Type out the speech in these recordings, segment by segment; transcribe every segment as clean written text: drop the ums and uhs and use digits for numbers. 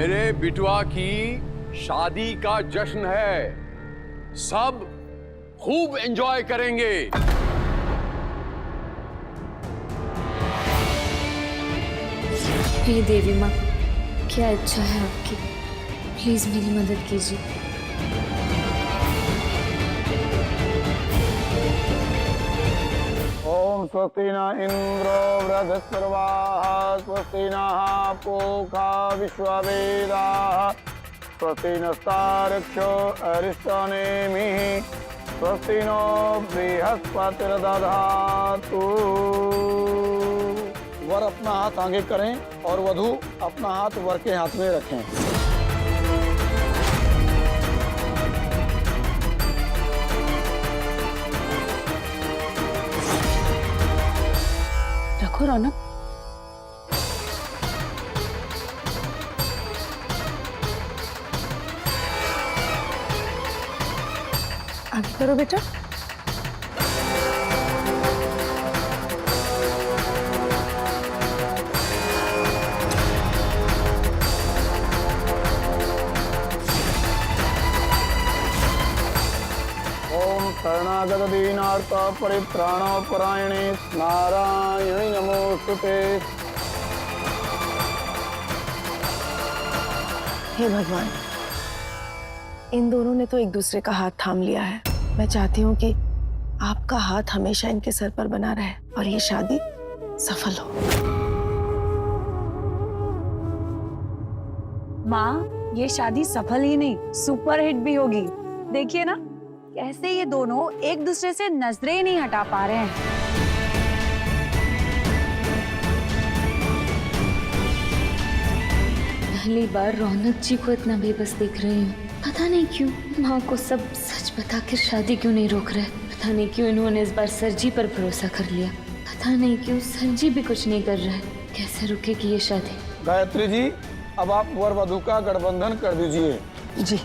मेरे बिटुआ की शादी का जश्न है, सब खूब एंजॉय करेंगे। हे देवी माँ, क्या इच्छा है आपकी, प्लीज मेरी मदद कीजिए। ओम स्वस्ति न इंद्रो वृहस्पतिर्वाः स्वस्ति नः पूषा विश्ववेदाः स्वस्ति नस्तार्क्ष्यो अरिष्टनेमिः स्वस्ति नो बृहस्पतिर्दधातु। वर अपना हाथ आगे करें और वधू अपना हाथ वर के हाथ में रखें। रखो रौनक। आगे करो बेटा। शरणागत दीनार्थ परित्राण परायणे नारायणी नमोस्तुते। हे भगवान, इन दोनों ने तो एक दूसरे का हाथ थाम लिया है। मैं चाहती हूँ कि आपका हाथ हमेशा इनके सर पर बना रहे और ये शादी सफल हो। माँ, ये शादी सफल ही नहीं सुपर हिट भी होगी। देखिए ना कैसे ये दोनों एक दूसरे से नजरें नहीं हटा पा रहे हैं। पहली बार रौनक जी को इतना बेबस देख रही हूँ। पता नहीं क्यों माँ को सब सच बताकर शादी क्यों नहीं रोक रहे। पता नहीं क्यों इन्होंने इस बार सर जी पर भरोसा कर लिया। पता नहीं क्यों सर जी भी कुछ नहीं कर रहे। कैसे रुकेगी ये शादी। गायत्री जी, अब आप वर वधू का गठबंधन कर दीजिए। जी।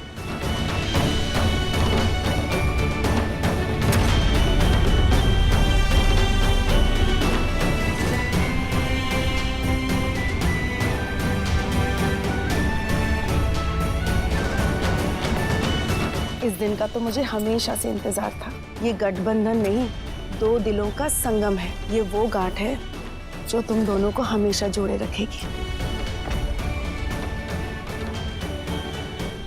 इस दिन का तो मुझे हमेशा से इंतजार था। ये गठबंधन नहीं, दो दिलों का संगम है। ये वो गांठ है जो तुम दोनों को हमेशा जोड़े रखेगी।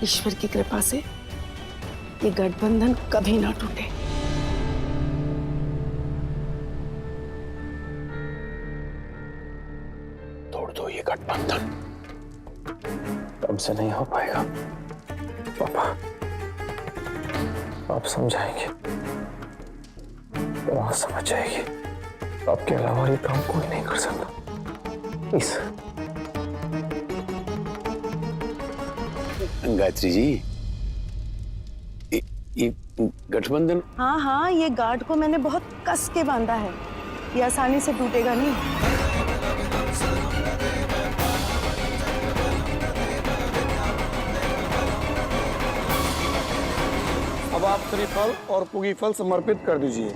ईश्वर की कृपा से ये गठबंधन कभी ना टूटे। तोड़ दो ये गठबंधन, अब से नहीं हो पाएगा। पापा, आप समझाएंगे तो वहां समझ जाएगी। आपके अलावा ये काम कोई नहीं कर सकता। प्लीज। गायत्री जी, ये गठबंधन। हाँ हाँ, ये गांठ को मैंने बहुत कस के बांधा है। ये आसानी से टूटेगा नहीं। अब आप श्रीफल और पुगी फल समर्पित कर दीजिए।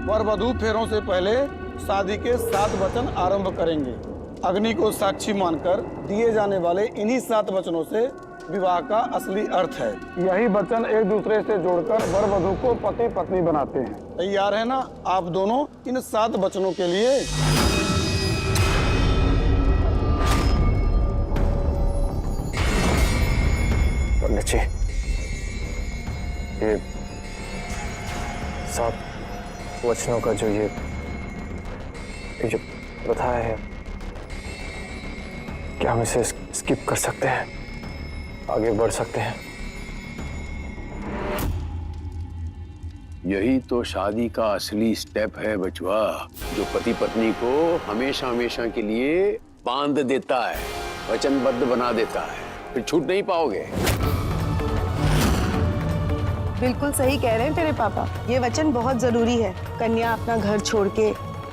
वर वधू फेरों से पहले शादी के 7 वचन आरंभ करेंगे। अग्नि को साक्षी मानकर दिए जाने वाले इन्हीं 7 वचनों से विवाह का असली अर्थ है। यही वचन एक दूसरे से जोड़कर वर वधू को पति पत्नी बनाते हैं। तैयार है ना आप दोनों इन 7 वचनों के लिए? पंडित जी, ये 7 वचनों का जो ये जो प्रथा है, क्या हम इसे स्किप कर सकते हैं, आगे बढ़ सकते हैं? यही तो शादी का असली स्टेप है बचवा, जो पति पत्नी को हमेशा हमेशा के लिए बांध देता है, वचनबद्ध बना देता है, फिर छूट नहीं पाओगे। बिल्कुल सही कह रहे हैं तेरे पापा, ये वचन बहुत जरूरी है। कन्या अपना घर छोड़ के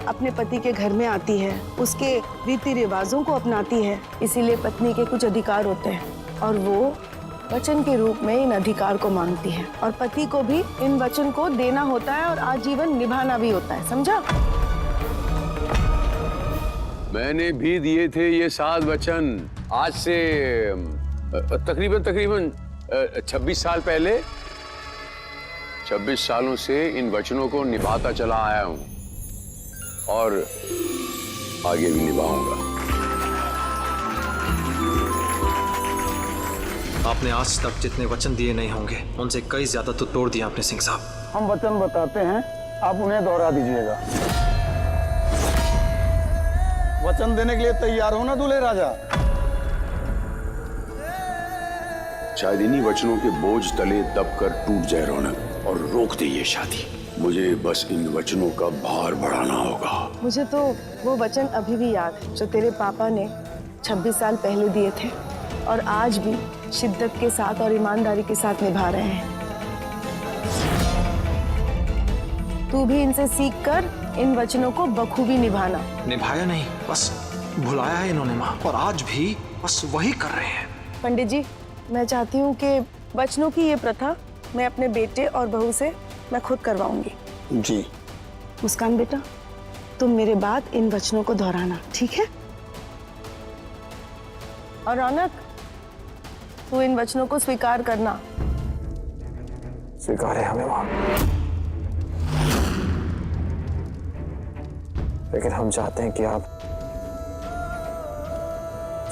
अपने पति के घर में आती है, उसके रीति रिवाजों को अपनाती है, इसीलिए पत्नी के कुछ अधिकार होते हैं और वो वचन के रूप में इन अधिकार को मांगती है, और पति को भी इन वचन को देना होता है और आजीवन निभाना भी होता है, समझा? मैंने भी दिए थे ये 7 वचन आज से तकरीबन 26 साल पहले। 26 सालों से इन वचनों को निभाता चला आया हूं और आगे भी निभाऊंगा। आपने आज तक जितने वचन दिए नहीं होंगे उनसे कई ज्यादा तो तोड़ दिया आपने सिंह साहब। हम वचन बताते हैं, आप उन्हें दोहरा दीजिएगा। वचन देने के लिए तैयार हो ना दूल्हे राजा? शायद इन्हीं वचनों के बोझ तले दबकर टूट जाए रौनक और रोक दे ये शादी। मुझे बस इन वचनों का भार बढ़ाना होगा। मुझे तो वो वचन अभी भी याद है जो तेरे पापा ने 26 साल पहले दिए थे और आज भी शिद्दत के साथ और ईमानदारी के साथ निभा रहे हैं। तू भी इनसे सीखकर इन वचनों को बखूबी निभाना। निभाया नहीं, बस भुलाया है इन्होंने माँ, और आज भी बस वही कर रहे हैं। पंडित जी, मैं चाहती हूँ कि वचनों की ये प्रथा मैं अपने बेटे और बहू से मैं खुद करवाऊंगी। जी। मुस्कान बेटा, तुम मेरे बाद इन वचनों को दोहराना, ठीक है? और रौनक, तू इन वचनों को स्वीकार करना। स्वीकार है हमें माँ, लेकिन हम चाहते हैं कि आप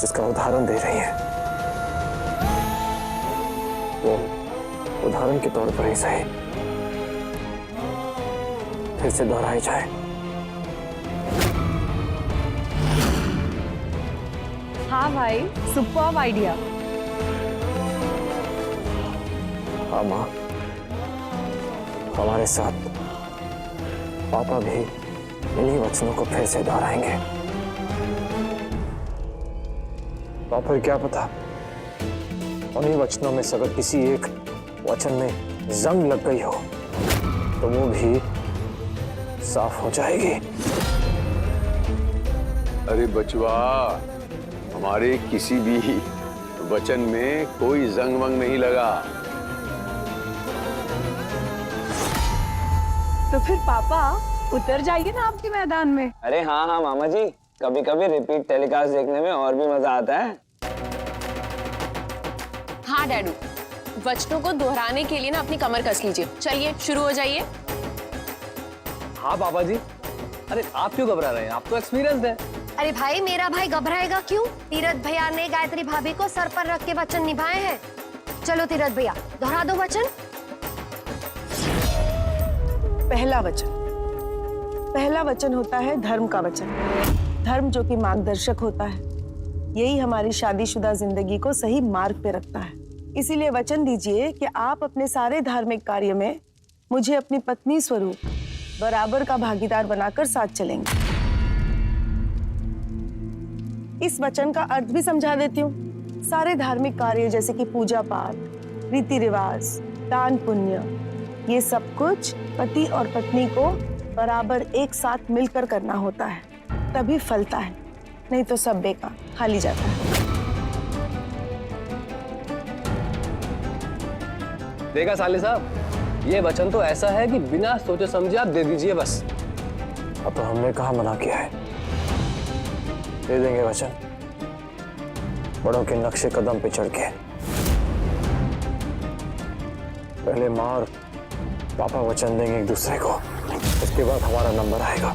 जिसका उदाहरण दे रही हैं वो उदाहरण के तौर पर ही सही फिर से दोहराई जाए। हाँ भाई, सुपर्ब आइडिया। हाँ माँ, हमारे साथ पापा भी इन्हीं वचनों को फिर से दोहराएंगे। पापा क्या पता उन्हीं वचनों में से अगर किसी एक वचन में जंग लग गई हो तो वो भी साफ हो जाएगी। अरे बचवा, हमारे किसी भी वचन में कोई जंग वंग नहीं लगा। तो फिर पापा उतर जाइए ना आपके मैदान में। अरे हाँ हाँ मामा जी, कभी कभी रिपीट टेलीकास्ट देखने में और भी मजा आता है। हाँ डैडू, वचनों को दोहराने के लिए ना अपनी कमर कस लीजिए। चलिए शुरू हो जाइए। हाँ पापा जी, अरे आप क्यों घबरा रहे हैं? आप तो एक्सपीरियंस्ड है। अरे भाई, मेरा भाई घबराएगा क्यों? तीरथ भैया ने गायत्री भाभी को सर पर रख के वचन निभाए हैं। चलो तीरथ भैया, दोहरा दो वचन। पहला वचन होता है धर्म का वचन। धर्म जो कि मार्गदर्शक होता है, यही हमारी शादीशुदा जिंदगी को सही मार्ग पे रखता है। इसीलिए वचन दीजिए कि आप अपने सारे धार्मिक कार्य में मुझे अपनी पत्नी स्वरूप बराबर का भागीदार बनाकर साथ चलेंगे। इस वचन का अर्थ भी समझा देती हूँ। सारे धार्मिक कार्य जैसे कि पूजा पाठ, रीति रिवाज, दान पुण्य, ये सब कुछ पति और पत्नी को बराबर एक साथ मिलकर करना होता है, तभी फलता है, नहीं तो सब बेकार खाली जाता है। देखा साले साहब, ये वचन तो ऐसा है कि बिना सोचे समझे आप दे दीजिए बस। अब तो हमने कहाँ मना किया है, दे देंगे वचन, बड़ों के नक्शे कदम पे चढ़ के। पहले माँ और पापा वचन देंगे एक दूसरे को, उसके बाद हमारा नंबर आएगा।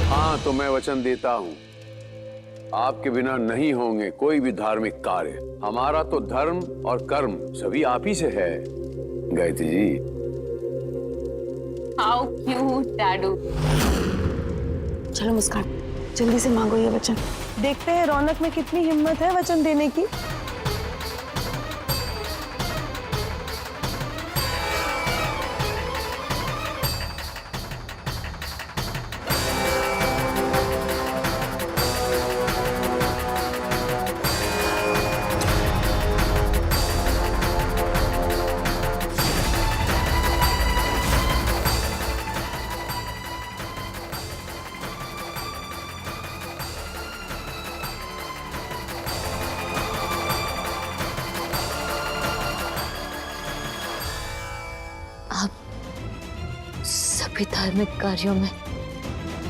हाँ, तो मैं वचन देता हूँ, आपके बिना नहीं होंगे कोई भी धार्मिक कार्य। हमारा तो धर्म और कर्म सभी आप ही से है गायत्री जी। हाउ क्यूट डैडू। चलो मुस्कान, जल्दी से मांगो ये वचन। देखते हैं रौनक में कितनी हिम्मत है वचन देने की। भी धार्मिक कार्यों में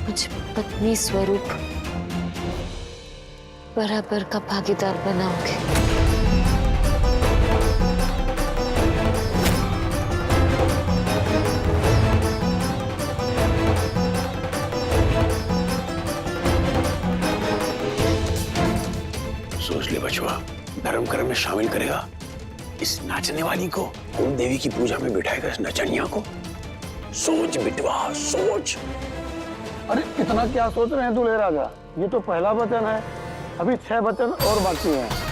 मुझे पत्नी स्वरूप बराबर का भागीदार बनाओगे। सोच ले बचवा, धर्म कर्म में शामिल करेगा इस नाचने वाली को, कुल देवी की पूजा में बिठाएगा इस नचनिया को। सोच बिटवा सोच। अरे इतना क्या सोच रहे हैं दूल्हे राजा, ये तो पहला वचन है, अभी 6 वचन और बाकी हैं।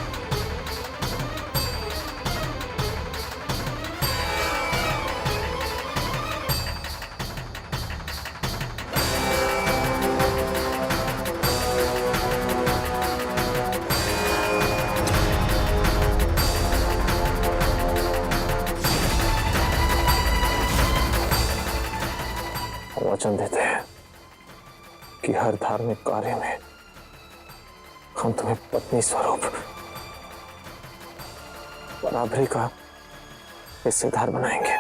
वचन देते हैं कि हर धार्मिक कार्य में हम तुम्हें पत्नी स्वरूप बराबरी का हिस्सेदार बनाएंगे।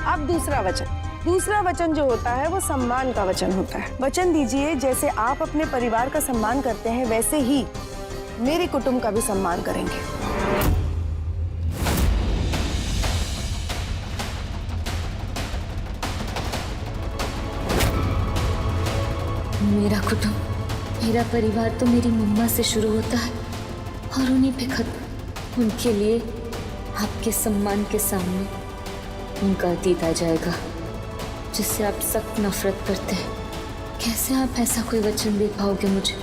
अब दूसरा वचन जो होता है वो सम्मान का वचन होता है। वचन दीजिए जैसे आप अपने परिवार का सम्मान करते हैं वैसे ही मेरे कुटुंब का भी सम्मान करेंगे। मेरा कुटुंब, मेरा परिवार तो मेरी मम्मा से शुरू होता है और उन्हीं पे खत्म। उनके लिए आपके सम्मान के सामने उनका अतीत आ जाएगा जिससे आप सख्त नफरत करते हैं। कैसे आप ऐसा कोई वचन दे पाओगे मुझे?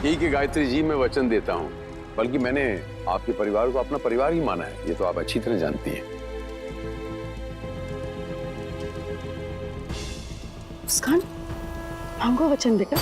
ठीक है गायत्री जी, मैं वचन देता हूँ, बल्कि मैंने आपके परिवार को अपना परिवार ही माना है, ये तो आप अच्छी तरह जानती हैं। मुस्कान, मांगो वचन बेटा।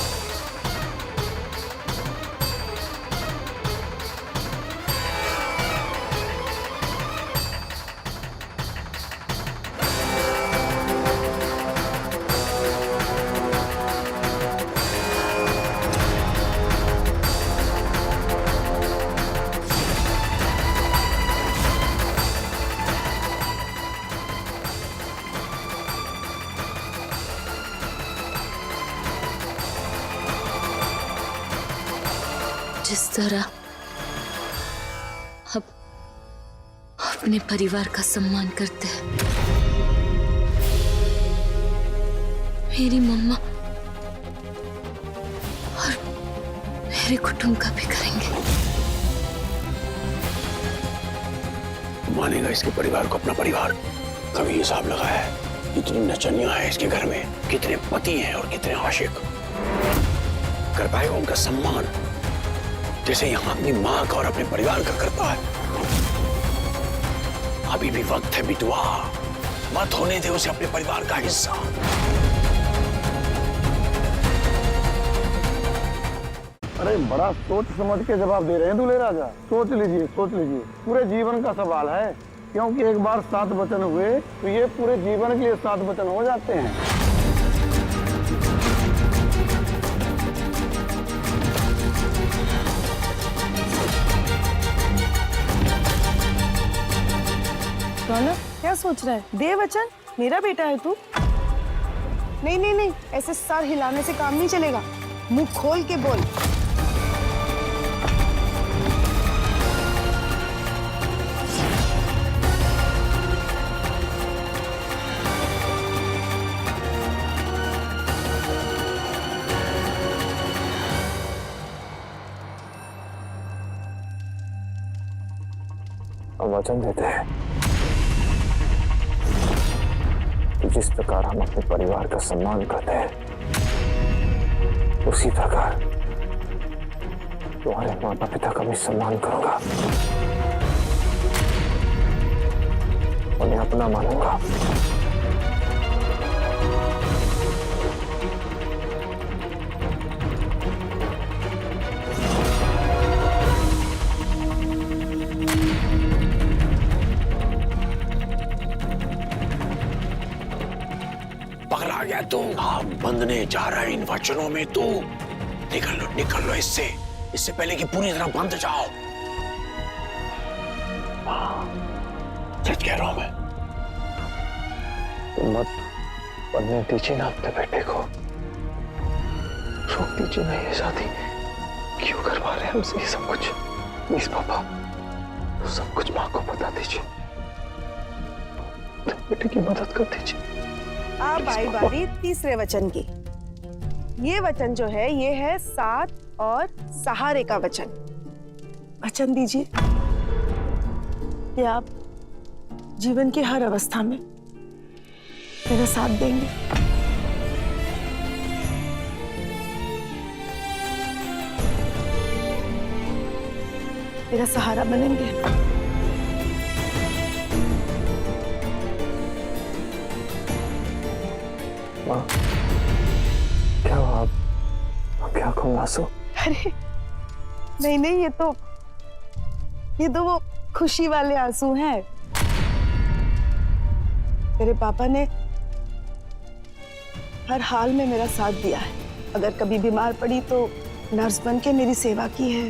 जिस तरह अब अपने परिवार का सम्मान करते हैं, मेरी मम्मा और मेरे कुटुंब का भी करेंगे। मानेगा इसके परिवार को अपना परिवार? कभी हिसाब लगाया है कितनी नचनियां हैं इसके घर में, कितने पति हैं और कितने आशिक? कर पाएगा उनका सम्मान जैसे यहां अपनी मां का और अपने परिवार का करता है? अभी भी वक्त है बिटुआ, मत होने दे उसे अपने परिवार का हिस्सा। अरे बड़ा सोच समझ के जवाब दे रहे हैं दूल्हे राजा। सोच लीजिए, पूरे जीवन का सवाल है, क्योंकि एक बार 7 वचन हुए तो ये पूरे जीवन के लिए 7 वचन हो जाते हैं। रौनक, क्या सोच रहा है? दे वचन, मेरा बेटा है तू। नहीं, ऐसे सर हिलाने से काम नहीं चलेगा, मुंह खोल के बोल। हम वचन देते हैं कि जिस प्रकार हम अपने परिवार का सम्मान करते हैं, उसी प्रकार तुम्हारे माता पिता का भी सम्मान करूंगा, उन्हें अपना मानूंगा। तो बंधने जा रहा है इन वचनों में तू। निकल लो इससे पहले कि पूरी तरह बंध जाओ। सच कह रहा हूं मैं। तुम मत बनने दीजिए ना अपने बेटे को, रोक दीजिए ना ये शादी। क्यों करवा रहे हैं हमसे ये सब कुछ? प्लीज पापा, तो सब कुछ माँ को बता दीजिए, तो बेटे की मदद कर दीजिए। अब आई बारी तीसरे वचन की। ये वचन जो है ये है साथ और सहारे का वचन। वचन दीजिए कि आप जीवन की हर अवस्था में मेरा साथ देंगे। मेरा सहारा बनेंगे। माँ, क्या हुआ? आपकी आंखों में आंसू? अरे नहीं, ये तो वो खुशी वाले आंसू हैं। मेरे पापा ने हर हाल में मेरा साथ दिया है। अगर कभी बीमार पड़ी तो नर्स बन के मेरी सेवा की है।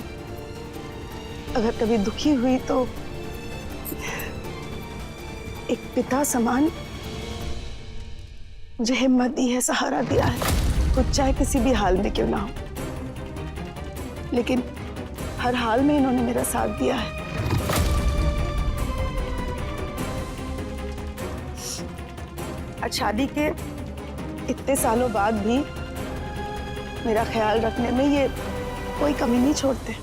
अगर कभी दुखी हुई तो एक पिता समान मुझे हिम्मत दी है, सहारा दिया है, कुछ चाहे किसी भी हाल में क्यों ना हो, लेकिन हर हाल में इन्होंने मेरा साथ दिया है। आज शादी के इतने सालों बाद भी मेरा ख्याल रखने में ये कोई कमी नहीं छोड़ते।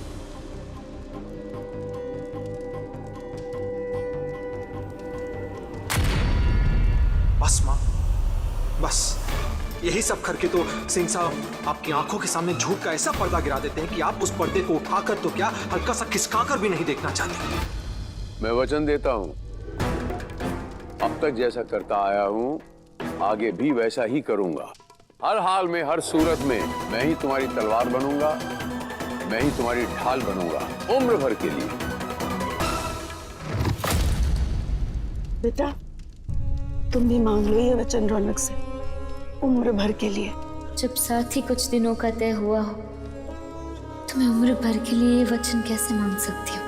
बस माँ, बस यही सब करके तो सिंह साहब आपकी आंखों के सामने झूठ का ऐसा पर्दा गिरा देते हैं कि आप उस पर्दे को उठाकर तो क्या हल्का सा खिसकाकर भी नहीं देखना चाहते। मैं वचन देता हूं, अब तक जैसा करता आया हूं आगे भी वैसा ही करूंगा। हर हाल में, हर सूरत में मैं ही तुम्हारी तलवार बनूंगा, मैं ही तुम्हारी ढाल बनूंगा, उम्र भर के लिए। बेटा, तुम भी मांग लो ये वचन रौनक से, उम्र भर के लिए। जब साथ ही कुछ दिनों का तय हुआ हो तो मैं उम्र भर के लिए ये वचन कैसे मांग सकती हूँ?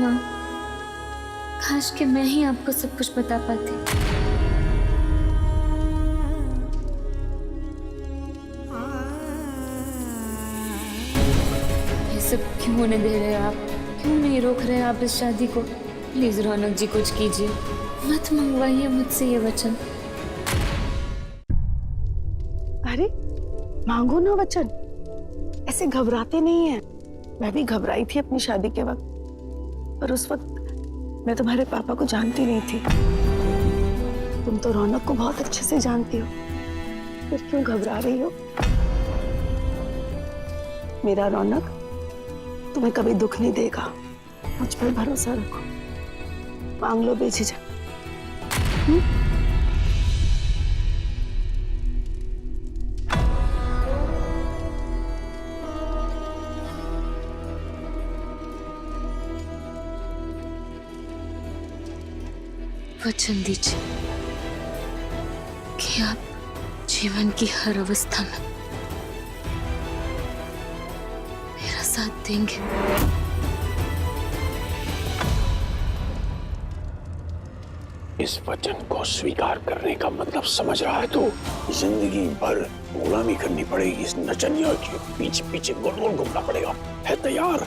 माँ, काश कि मैं ही आपको सब कुछ बता पाती। ये सब क्यों होने दे रहे हैं आप? क्यों नहीं रोक रहे आप इस शादी को? प्लीज रौनक जी कुछ कीजिए, मत मंगवाइए मुझसे ये वचन। अरे मांगो ना वचन, ऐसे घबराते नहीं हैं। मैं भी घबराई थी अपनी शादी के वक्त, पर उस वक्त मैं तुम्हारे पापा को जानती नहीं थी। तुम तो रौनक को बहुत अच्छे से जानती हो, फिर क्यों घबरा रही हो? मेरा रौनक तुम्हें कभी दुख नहीं देगा, मुझ पर भरोसा रखो। मांग लो बेझिझक। वचन दीजिए कि आप जीवन की हर अवस्था में मेरा साथ देंगे। इस वचन को स्वीकार करने का मतलब समझ रहा है तो जिंदगी भर गुलामी करनी पड़ेगी, इस नचनिया के पीछे पीछे गोल गोल घूमना पड़ेगा। है तैयार?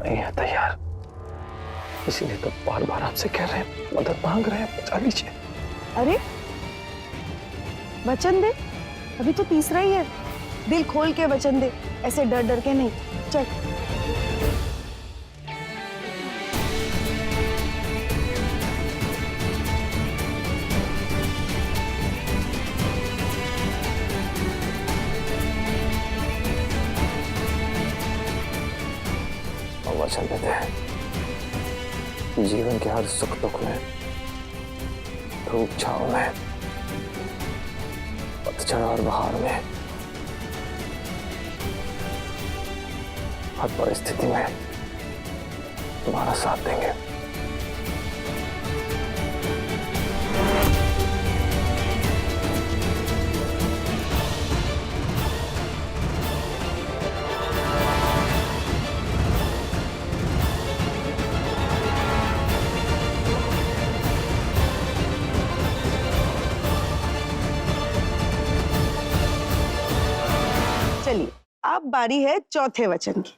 नहीं है तैयार, इसीलिए तो बार बार आपसे कह रहे हैं, मदद मांग रहे हैं, बचा लीजिए। अरे वचन दे, अभी तो तीसरा ही है। दिल खोल के वचन दे, ऐसे डर डर के नहीं। चल वचन देते हैं जीवन के हर सुख दुख में, धूप छांव में, पतझड़ और बहार में, हर परिस्थिति में तुम्हारा साथ देंगे। अब बारी है चौथे वचन की।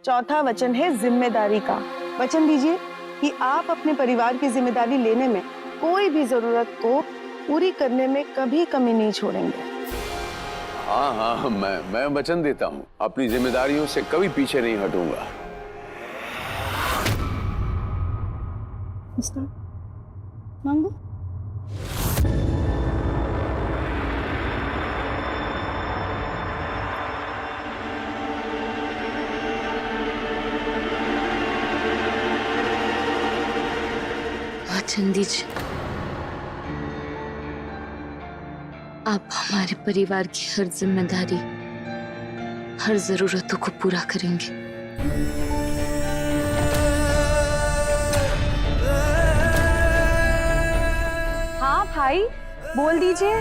चौथा वचन है जिम्मेदारी का। वचन दीजिए कि आप अपने परिवार की जिम्मेदारी लेने में कोई भी जरूरत को पूरी करने में कभी कमी नहीं छोड़ेंगे। हाँ हाँ, मैं वचन देता हूँ, अपनी जिम्मेदारियों से कभी पीछे नहीं हटूंगा। मांगो। वचन दीजिए, आप हमारे परिवार की हर जिम्मेदारी, हर जरूरतों को पूरा करेंगे। हाँ भाई, बोल दीजिए।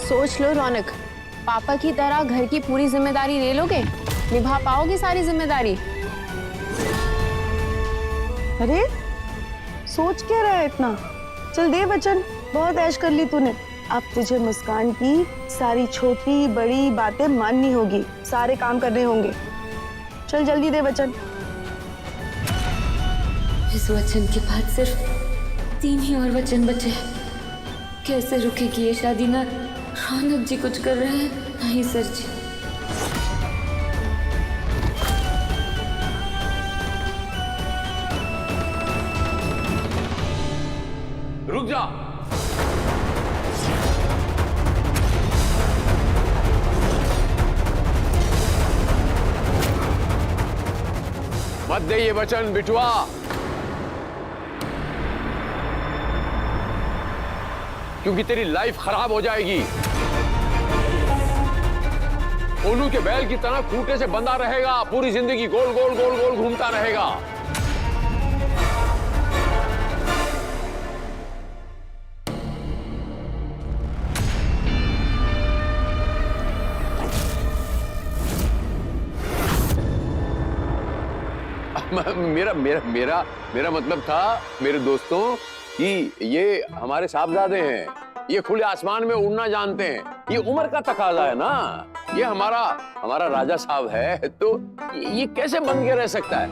सोच लो रौनक, पापा की तरह घर की पूरी जिम्मेदारी ले लोगे? निभा पाओगे सारी जिम्मेदारी? अरे सोच क्या रहा है इतना? चल दे वचन, बहुत ऐश कर ली तूने। अब तुझे मुस्कान की सारी छोटी बड़ी बातें माननी होगी, सारे काम करने होंगे। चल जल्दी दे वचन। इस वचन के बाद सिर्फ 3 ही और वचन बचे हैं। कैसे रुकेगी ये शादी? ना रौनक जी कुछ कर रहे हैं, ना ही सर जी। रुक जा। मत दे ये वचन बिटुआ। क्योंकि तेरी लाइफ खराब हो जाएगी। उल्लू के बैल की तरह खूंटे से बंधा रहेगा, पूरी जिंदगी गोल गोल गोल गोल घूमता रहेगा। मेरा मेरा मेरा मेरा मतलब था मेरे दोस्तों कि ये हमारे साहबजादे हैं, ये खुले आसमान में उड़ना जानते हैं, ये उम्र का तकाजा है ना। ये हमारा राजा साहब है, तो ये कैसे बन के रह सकता है?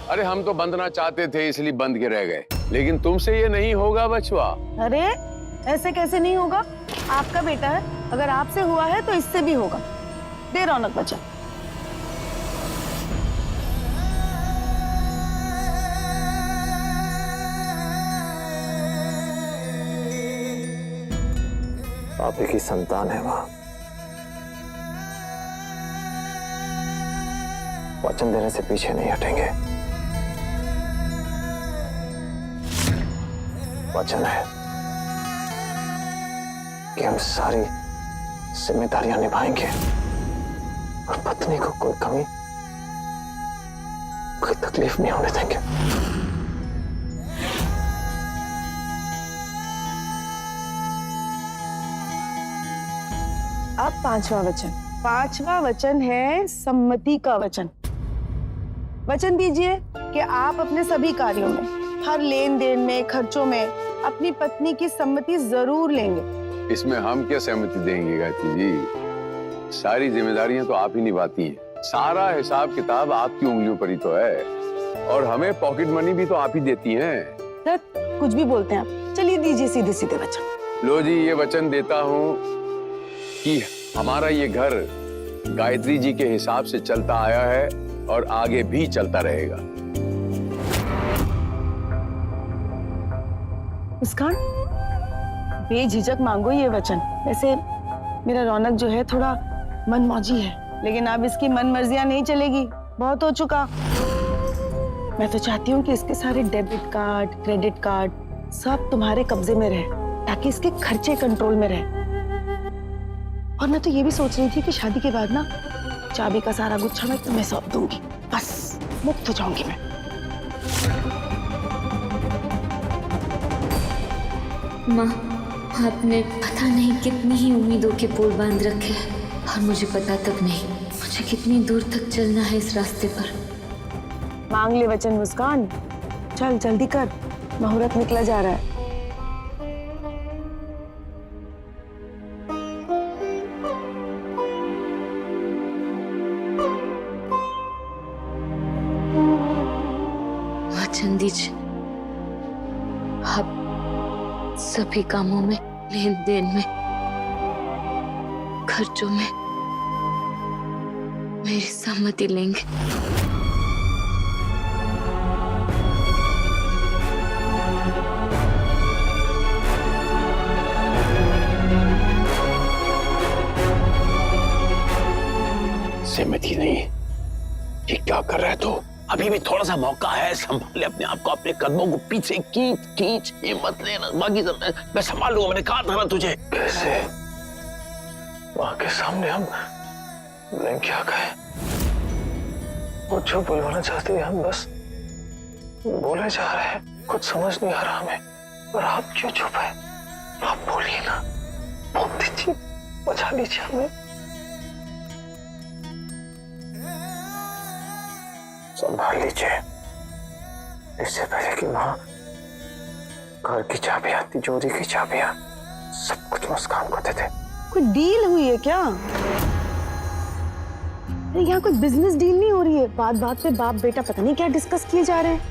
अरे हम तो बंधना चाहते थे इसलिए बंध के रह गए, लेकिन तुमसे ये नहीं होगा बचवा। अरे ऐसे कैसे नहीं होगा? आपका बेटा है, अगर आपसे हुआ है तो इससे भी होगा। दे रौनक वचन। पापी की संतान है वह, वचन देने से पीछे नहीं हटेंगे। वचन है कि हम सारी जिम्मेदारियां निभाएंगे और पत्नी को कोई कमी, कोई तकलीफ नहीं होने देंगे। अब पांचवा वचन। पांचवा वचन है सम्मति का वचन। वचन दीजिए कि आप अपने सभी कार्यों में, हर लेन देन में, खर्चों में अपनी पत्नी की सम्मति जरूर लेंगे। इसमें हम क्या सहमति देंगे गायत्री जी? सारी जिम्मेदारियां तो आप ही निभाती हैं, सारा हिसाब किताब आपकी उंगलियों पर ही तो है, और हमें पॉकेट मनी भी तो आप ही देती हैं। कुछ भी बोलते हैं आप। चलिए दीजिए सीधे सीधे वचन। लो जी, ये वचन देता हूँ कि हमारा ये घर गायत्री जी के हिसाब से चलता आया है और आगे भी चलता रहेगा। मुस्कान, बेझिझक मांगो ये वचन। वैसे मेरा रौनक जो है थोड़ा मनमौजी है, लेकिन अब इसकी मन मर्जियां नहीं चलेगी, बहुत हो चुका। मैं तो चाहती हूँ कि इसके सारे डेबिट कार्ड, क्रेडिट कार्ड सब तुम्हारे कब्जे में रहे, ताकि इसके खर्चे कंट्रोल में रहे। और मैं तो ये भी सोच रही थी कि शादी के बाद ना चाबी का सारा गुच्छा मैं तुम्हें सौंप दूंगी, बस मुक्त हो जाऊंगी मैं। माँ, आपने पता नहीं कितनी ही उम्मीदों के पुल बांध रखे हैं, और मुझे पता तक नहीं मुझे कितनी दूर तक चलना है इस रास्ते पर। मांग ले वचन मुस्कान। चल जल्दी कर, मुहूर्त निकला जा रहा है। वचन दीजिए, आप सभी कामों में, लेन देन में, खर्चों में मेरी सहमति लेंगे। सहमति नहीं? ये क्या कर रहा है तू? अभी भी थोड़ा सा मौका है, संभाल ले अपने आप को, अपने कदमों को पीछे खींच, हिम्मत लेना, बाकी सब मैं संभाल लूंगा, मैंने कहा था ना तुझे। कैसे माँ के सामने हम क्या कहें? वो जो बुलवाना चाहती है हम बस बोले जा रहे हैं, कुछ समझ नहीं आ रहा हमें। पर आप क्यों चुप है? आप बोलिए ना, बोल दीजिए, बचा लीजिए हमें। संभाल लीजिए, इससे पहले कि माँ घर की चाबियां, तिजोरी की चाबियां, सब कुछ मुस्कान को दे दे। कोई डील हुई है क्या? यहाँ कोई बिजनेस डील नहीं हो रही है। बात बात पे बाप बेटा पता नहीं क्या डिस्कस किए जा रहे हैं।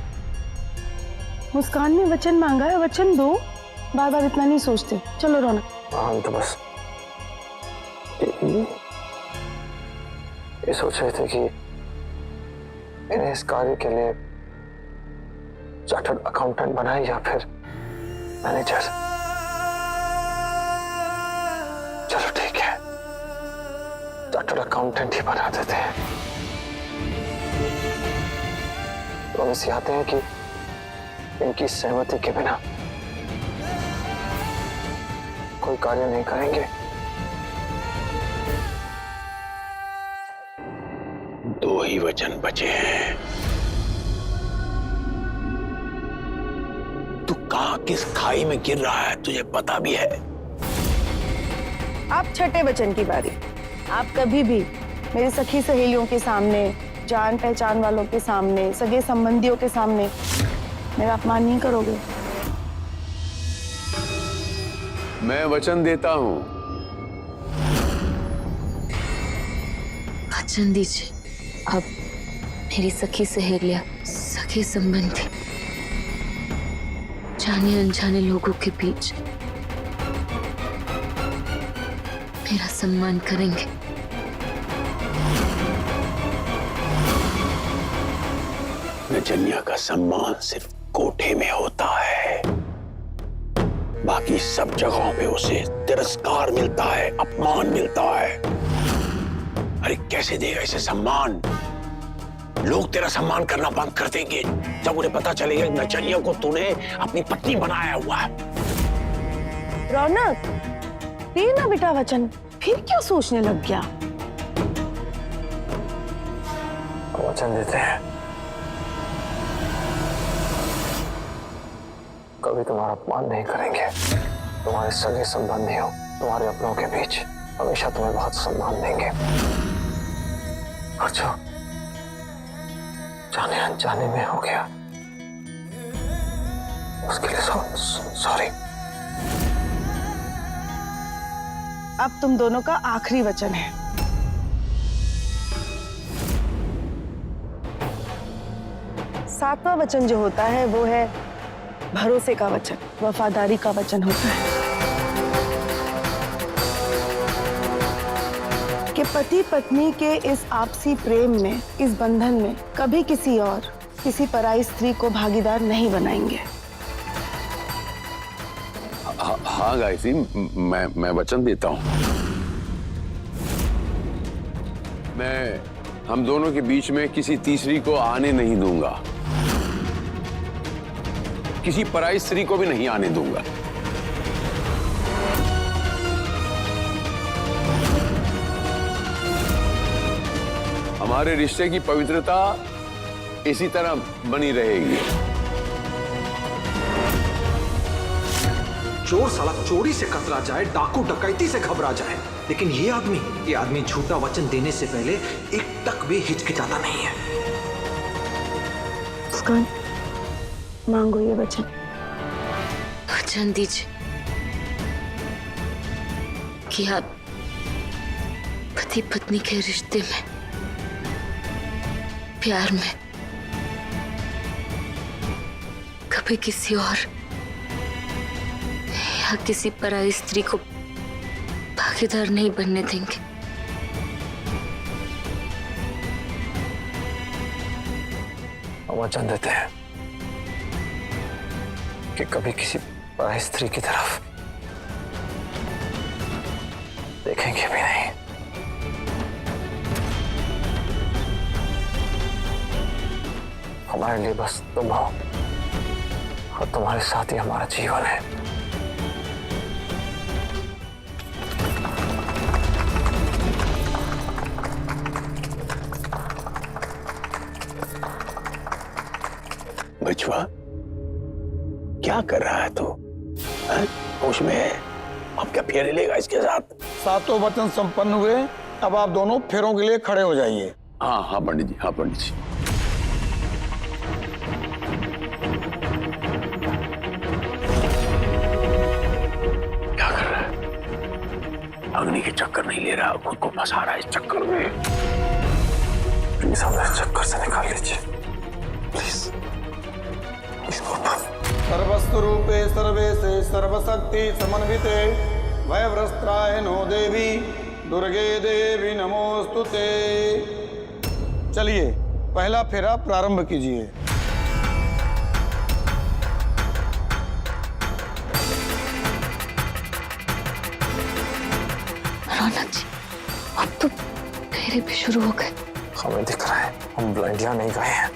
मुस्कान ने वचन मांगा है, वचन दो। बार बार इतना नहीं सोचते। चलो रौनक। हम तो बस ये सोच रहे थे कि इन्हें इस कार्य के लिए चार्टर्ड अकाउंटेंट बनाए या फिर मैनेजर। चलो ठीक है, चार्टर्ड अकाउंटेंट ही बना देते हैं। तो हम इसे आते हैं कि इनकी सहमति के बिना कोई कार्य नहीं करेंगे। दो ही वचन बचे हैं। तू कहां, किस खाई में गिर रहा है तुझे पता भी है? आप छठे वचन की बारी। आप कभी भी मेरी सखी सहेलियों के सामने, जान पहचान वालों के सामने, सगे संबंधियों के सामने मेरा अपमान नहीं करोगे। मैं वचन देता हूं। वचन दीजिए, अब मेरी सखी सहेलियां, सखी संबंधी, जाने अनजाने लोगों के बीच मेरा सम्मान करेंगे। नचनिया का सम्मान सिर्फ कोठे में होता है, बाकी सब जगहों पे उसे तिरस्कार मिलता है, अपमान मिलता है। अरे कैसे देगा इसे सम्मान? लोग तेरा सम्मान करना बंद कर देंगे जब उन्हें पता चलेगा कि नचनिया को तूने अपनी पत्नी बनाया हुआ है। रौनक, देना बेटा वचन, फिर क्या सोचने लग गया? वचन देते हैं, कभी तुम्हारा अपमान नहीं करेंगे। तुम्हारे सगे संबंधियों, तुम्हारे अपनों के बीच हमेशा तुम्हें बहुत सम्मान देंगे। और जो जाने अनजाने में हो गया उसके लिए सॉरी। अब तुम दोनों का आखिरी वचन है। सातवां वचन जो होता है वो है भरोसे का वचन, वफादारी का वचन होता है कि पति पत्नी के इस आपसी प्रेम में, इस बंधन में कभी किसी और, किसी पराई स्त्री को भागीदार नहीं बनाएंगे। हाँ गायत्री, मैं वचन देता हूं। मैं हम दोनों के बीच में किसी तीसरी को आने नहीं दूंगा, किसी पराई स्त्री को भी नहीं आने दूंगा। हमारे रिश्ते की पवित्रता इसी तरह बनी रहेगी। चोर साला चोरी से कतरा जाए, डाकू डकैती से घबरा जाए, लेकिन ये आदमी झूठा वचन देने से पहले एक तक भी हिचकिचाता नहीं है। मुस्कान, मांगो ये वचन। वचन दीजिए कि आप पति पत्नी के रिश्ते में, प्यार में कभी किसी और या किसी पराई स्त्री को भागीदार नहीं बनने देंगे। वचन देते हैं कि कभी किसी पराई स्त्री की तरफ देखेंगे भी नहीं। हमारे लिए बस तुम हो और तुम्हारे साथ ही हमारा जीवन है। बचवा, क्या कर रहा है तू? होश में है? अब क्या फेरे लेगा इसके साथ? सातों वचन संपन्न हुए, अब आप दोनों फेरों के लिए खड़े हो जाइए। हाँ हाँ पंडित जी, हाँ पंडित जी। क्या कर रहा है? अग्नि के चक्कर नहीं ले रहा, खुद को फंसा रहा है इस चक्कर में। प्लीज हमें इस चक्कर से निकाल लीजिए, प्लीज। सर्वस्वरूपे सर्वेशे सर्वशक्ति समन्विते भयव्रस्त्राय नो देवी दुर्गे देवी नमोस्तुते। चलिए पहला फेरा प्रारंभ कीजिए। रौनक जी, अब तो फेरे भी शुरू हो गए। हमें दिख रहा है हम ब्लाइंडिया नहीं गए हैं।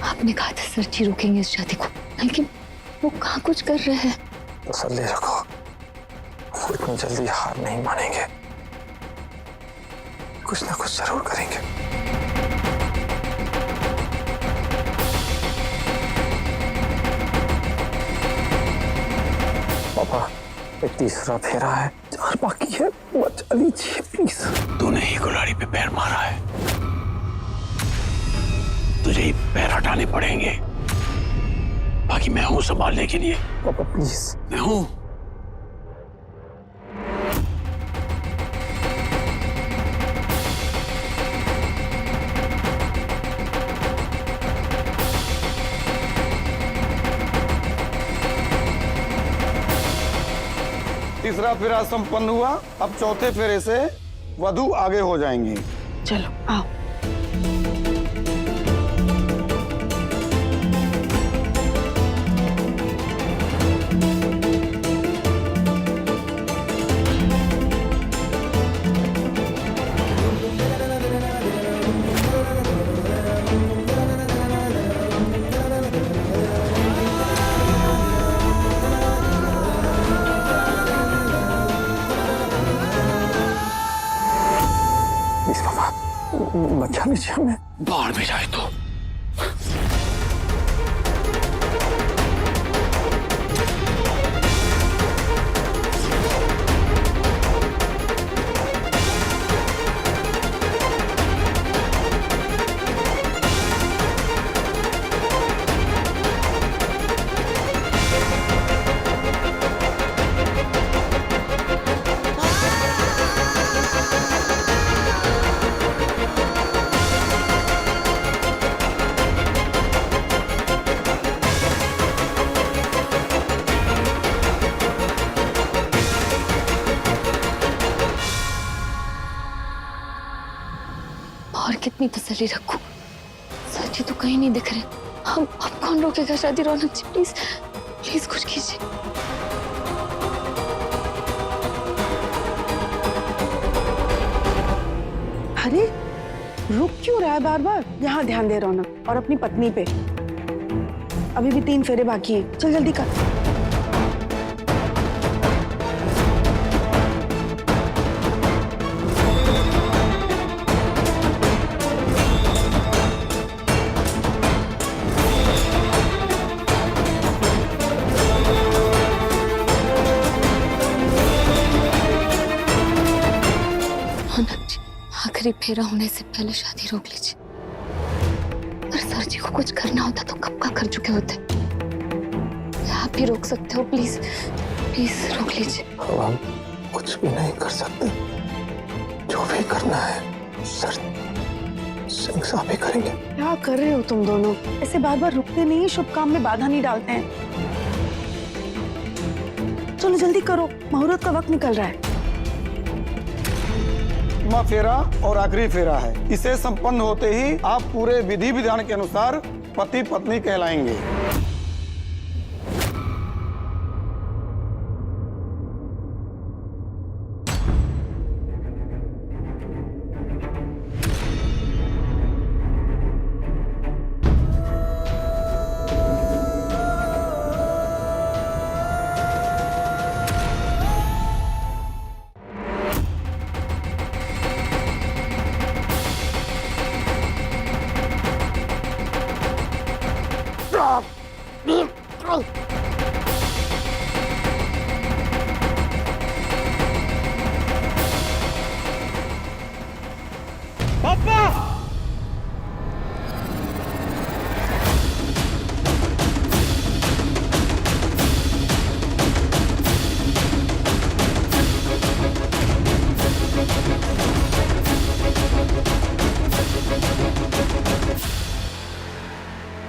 आपने कहा था सर जी रोकेंगे इस शादी को, लेकिन वो कहाँ कुछ कर रहे हैं। तसल्ली रखो, वो इतनी जल्दी हार नहीं मानेंगे, कुछ ना कुछ जरूर करेंगे। पापा, एक तीसरा फेरा है, 4 बाकी है, बचा लीजिए प्लीज। तूने ही कुल्हाड़ी पे पैर मारा है, तुझे ही पैर हटाने पड़ेंगे। बाकी मैं हूं संभालने के लिए। पापा प्लीज। मैं हूं। तीसरा फेरा संपन्न हुआ, अब चौथे फेरे से वधू आगे हो जाएंगी। चलो आओ। बचा लीजिए हमें। बाढ़ में जाए तो और कितनी तसल्ली रखूं? सर जी तो कहीं नहीं दिख रहे। हम कौन रोकेगा शादी? रौनक जी प्लीज प्लीज कुछ कीजिए। अरे रुक क्यों रहा है बार बार? यहाँ ध्यान दे रौनक, और अपनी पत्नी पे। अभी भी 3 फेरे बाकी है, चल जल्दी कर। रौनक जी, आखिरी फेरा होने से पहले शादी रोक लीजिए। अगर सर जी को कुछ करना होता तो कब का कर चुके होते। आप ही रोक सकते हो, प्लीज प्लीज रोक लीजिए। अब हम कुछ भी नहीं कर सकते। जो भी करना है सर सिंह साहब ही करेंगे। क्या कर रहे हो तुम दोनों? ऐसे बार बार रुकते नहीं, शुभ काम में बाधा नहीं डालते हैं। चलो जल्दी करो, मुहूर्त का वक्त निकल रहा है। फेरा और आखिरी फेरा है। इसे संपन्न होते ही आप पूरे विधि विधान के अनुसार पति पत्नी कहलाएंगे।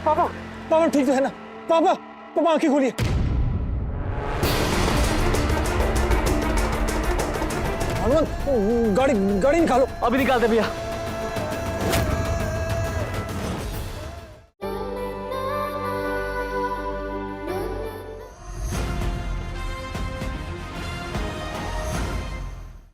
पापा पापा ठीक तो है ना? पापा पापा आंखें खोलिए। हनुमान गाड़ी गाड़ी निकालो। अभी निकालते भैया।